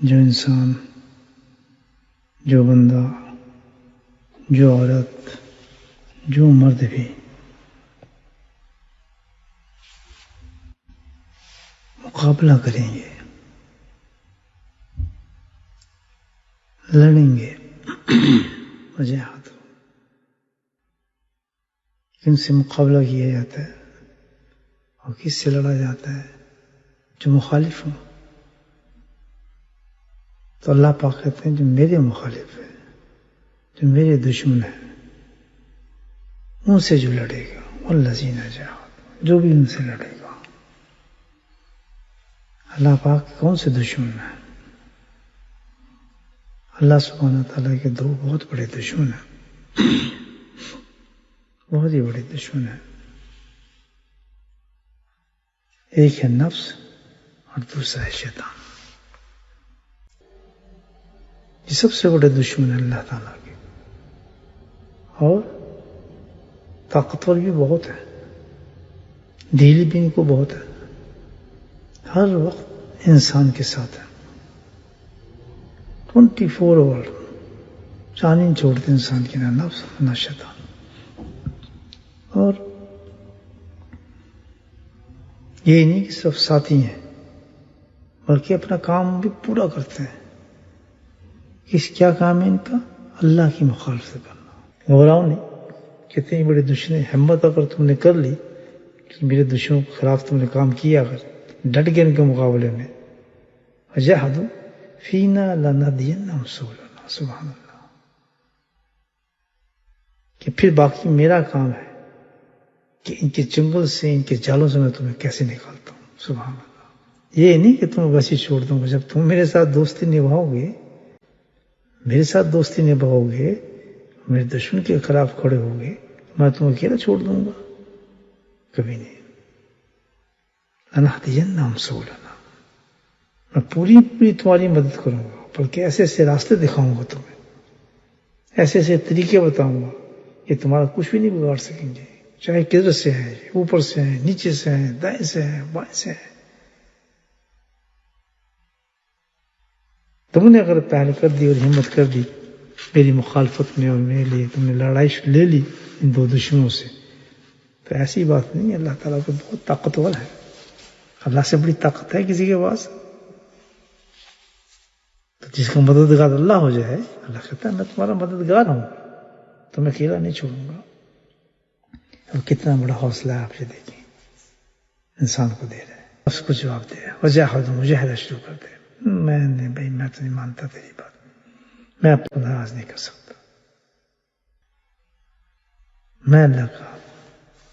جو انسان، جو بندہ، جو عورت، جو مرد بھی مقابلہ کریں گے، لڑیں گے، وجاہد کن سے مقابلہ کیا جاتا ہے اور کس سے لڑا جاتا ہے؟ جو مخالف ہوں. تو اللہ پاک کہتے ہیں جو میرے مخالف ہے، جو میرے دشمن ہے، ان سے جو لڑے گا، والذین جاہدوا، جو بھی ان سے لڑے گا. اللہ پاک کون سے دشمن ہیں؟ اللہ سبحانہ تعالیٰ کے دو بہت بڑے دشمن ہیں، بہت ہی بڑے دشمن ہیں. ایک ہے نفس اور دوسرا ہے شیطان. یہ سب سے بڑے دشمن ہیں اللہ تعالیٰ کے، اور طاقتور بھی بہت ہے، ڈھیلی بھی ان کو بہت ہے، ہر وقت انسان کے ساتھ ہے، 24 آور چاند نہیں چھوڑتے انسان کی، نہ نفس نہ شیطان. اور یہ نہیں کہ صرف ساتھی ہیں، بلکہ اپنا کام بھی پورا کرتے ہیں. کیا کام ہے ان کا؟ اللہ کی مخالفت کرنا. گھبراؤ نہیں، کتنی بڑے دشمن، ہمت اگر تم نے کر لی کہ میرے دشمنوں کے خلاف تم نے کام کیا، اگر ڈٹ گئے ان کے مقابلے میں، وجاہدوا فینا لنہدینہم سبلنا، سبحان اللہ، کہ پھر باقی میرا کام ہے کہ ان کے چنگل سے، ان کے جالوں سے میں تمہیں کیسے نکالتا ہوں. سبحان اللہ. یہ نہیں کہ تمہیں ویسے چھوڑ دوں گا. جب تم میرے ساتھ دوستی نبھاؤ گے، میرے ساتھ دوستی نبھاؤ گے، میرے دشمن کے خلاف کھڑے ہوگے، میں تمہیں اکیلا چھوڑ دوں گا؟ کبھی نہیں. لنہدینہم سبلنا، میں پوری تمہاری مدد کروں گا، بلکہ ایسے ایسے راستے دکھاؤں گا تمہیں، ایسے ایسے طریقے بتاؤں گا کہ تمہارا کچھ بھی نہیں بگاڑ سکیں گے، چاہے کدھر سے ہیں، اوپر سے ہیں، نیچے سے ہیں، دائیں سے ہیں، بائیں سے ہیں. تم نے اگر پہل کر دی اور ہمت کر دی میری مخالفت میں، اور میرے لیے تم نے لڑائی لے لی ان دو دشمنوں سے، تو ایسی بات نہیں. اللہ تعالیٰ تو بہت طاقتور ہے. اللہ سے بڑی طاقت ہے کسی کے پاس؟ تو جس کا مددگار اللہ ہو جائے، اللہ کہتا ہے میں تمہارا مددگار ہوں، تمہیں اکیلا نہیں چھوڑوں گا. اب کتنا بڑا حوصلہ ہے، آپ یہ دیکھیں، انسان کو دے رہے ہیں، اس کو جواب دے رہے ہیں. وجاہدوا، مجاہدہ شروع کر دے. میں نے بھائی، میں تو نہیں مانتا تیری بات، میں آپ کو ناراض نہیں کر سکتا، میں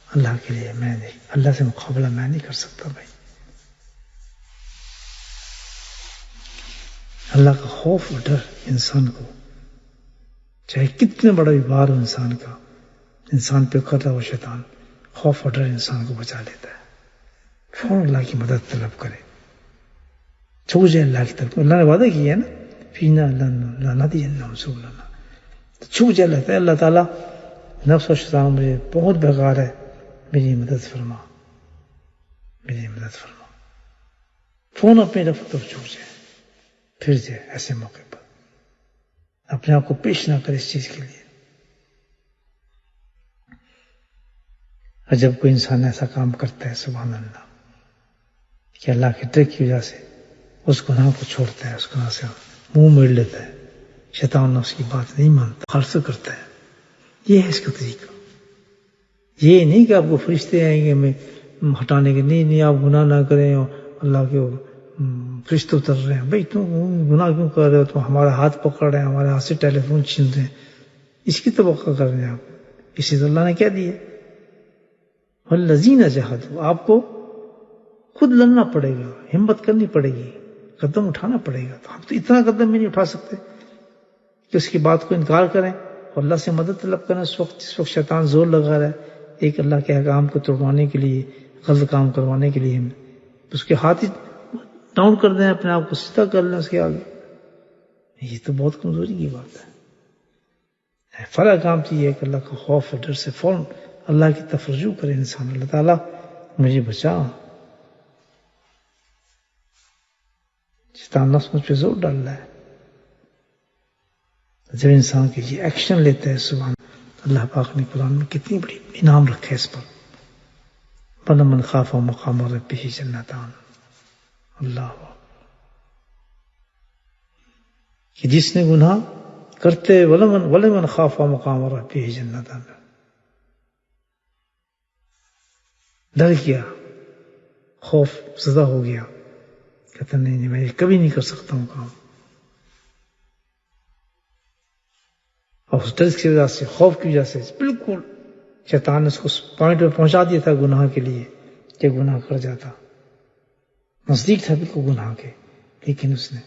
اللہ کے لیے میں نہیں، اللہ سے مقابلہ میں نہیں کر سکتا. بھائی اللہ کا خوف اور ڈر انسان کو، چاہے کتنے بڑا بھی بار ہو انسان کا، انسان پہ کر رہا ہو شیطان، خوف اور ڈر انسان کو بچا لیتا ہے. فوراً اللہ کی مدد طلب کرے، چھوٹ جائے اللہ کی طرف. اللہ نے وعدہ کیا ہے نا، فینا لنہدینہم سبلنا، تو چھوٹ جائے. اللہ اللہ تعالیٰ نفس و شیطان مجھے بہت بیکار ہے، میری مدد فرما، میری مدد فرما. فون اپنی رفت اور چھوٹ جائے، پھر جائے. ایسے موقع پر اپنے آپ کو پیش نہ کرے اس چیز کے لیے. اور جب کوئی انسان ایسا کام کرتا ہے، سبحان اللہ، کہ اللہ کے ڈر کی وجہ سے اس گناہ کو چھوڑتا ہے، اس گناہ سے منہ موڑ لیتا ہے، شیطان اس کی بات نہیں مانتا، خالص کرتا ہے. یہ ہے اس کا طریقہ. یہ نہیں کہ آپ کو فرشتے آئیں گے میں ہٹانے کے، نہیں آپ گناہ نہ کریں، اور اللہ کے فرشتے اتر رہے ہیں. بھائی تم گناہ کیوں کر رہے ہو؟ تم ہمارا ہاتھ پکڑ رہے ہیں، ہمارے ہاتھ سے ٹیلی فون چھین رہے ہیں، اس کی توقع کر رہے ہیں آپ. اسی تو اللہ نے کیا دیا، والذین جاہدوا. آپ کو خود لڑنا پڑے گا، ہمت کرنی پڑے گی، قدم اٹھانا پڑے گا. تو ہم تو اتنا قدم بھی نہیں اٹھا سکتے کہ اس کی بات کو انکار کریں اور اللہ سے مدد طلب کریں جس وقت شیطان زور لگا رہا ہے ایک اللہ کے احکام کو توڑوانے کے لیے، غلط کام کروانے کے لیے. اس کے ہاتھ ہی ڈاؤن کر دیں، اپنے آپ کو سیدھا کر لیں اس کے آگے. یہ تو بہت کمزوری کی بات ہے. فرق کام تو یہ ہے کہ اللہ کا خوف اور ڈر سے فوراً اللہ کی طرف رجوع کرے انسان. اللہ تعالیٰ مجھے بچا. شیطان نفس مجھ پہ زور ڈال رہا ہے. جب انسان کے یہ ایکشن لیتا ہے سبحان اللہ پاک نے قرآن میں کتنی بڑی انعام رکھا ہے اس پر. وَلَمَنْ خَافَ مَقَامَ رَبِّهِ جَنَّتَانِ. اللہ کہ جس نے گناہ کرتے وَلَمَنْ خَافَ مَقَامَ رَبِّهِ جَنَّتَانِ، ڈر گیا، خوف زدہ ہو گیا، کہتا نہیں میں یہ کبھی نہیں کر سکتا ہوں کام. اور اس ڈر کی وجہ سے، خوف کی وجہ سے بالکل شیطان نے اس کو پوائنٹ پہ پہنچا دیا تھا گناہ کے لیے کہ گناہ کر جاتا، نزدیک تھا بالکل گناہ کے، لیکن اس نے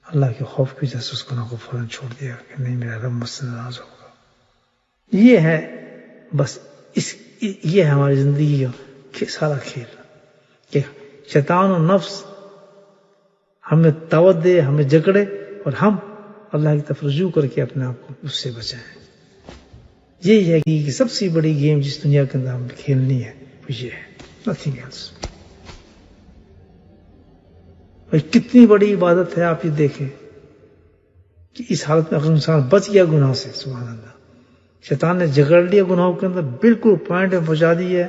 اللہ کے خوف کی وجہ سے اس گناہ کو فوراً چھوڑ دیا کہ نہیں میرا رب مجھ سے ناراض ہوگا. یہ ہے بس یہ ہے ہماری زندگی کا سارا کھیل کہ شیطان و نفس ہمیں دعوت دے، ہمیں جکڑے، اور ہم اللہ کی طرف رجوع کر کے اپنے آپ کو اس سے بچائیں. یہی ہے کہ سب سے بڑی گیم جس دنیا کے اندر ہم کھیلنی ہے وہ یہ ہے، نتھنگ ایلس. کتنی بڑی عبادت ہے، آپ یہ دیکھیں کہ اس حالت میں اگر انسان بچ گیا گناہ سے، سبحان اللہ، شیطان نے جگڑ لیا گناہوں کے اندر، بالکل پوائنٹ میں پہنچا دی ہے،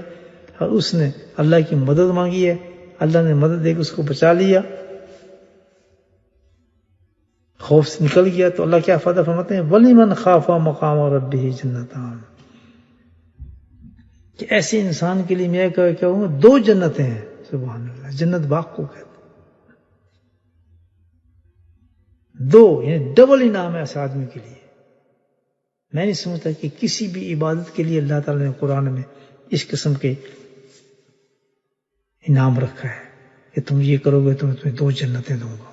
اور اس نے اللہ کی مدد مانگی ہے، اللہ نے مدد دے کے اس کو بچا لیا، خوف سے نکل گیا. تو اللہ کیا فائدہ فرماتے ہیں وَلِمَنْ خَافَ مَقَامَ رَبِّهِ جَنَّتَانِ، کہ ایسے انسان کے لیے میں کیا ہوں گا، دو جنتیں ہیں. سبحان اللہ، جنت باغ کو کہتے ہیں، دو یعنی ڈبل انعام ہے ایسے آدمی کے لیے. میں نہیں سمجھتا کہ کسی بھی عبادت کے لیے اللہ تعالیٰ نے قرآن میں اس قسم کے انعام رکھا ہے کہ تم یہ کرو گے تو میں تمہیں دو جنتیں دوں گا.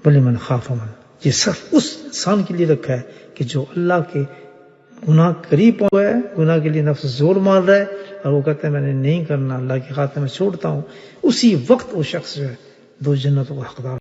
وَلِمَنْ خَافَ مَن، یہ صرف اس انسان کے لیے رکھا ہے کہ جو اللہ کے گناہ قریب پہنچ گیا ہے، گناہ کے لیے نفس زور مار رہا ہے اور وہ کہتا ہے میں نے نہیں کرنا، اللہ کی خاطر میں چھوڑتا ہوں، اسی وقت وہ شخص جو ہے دو جنتوں کا حقدار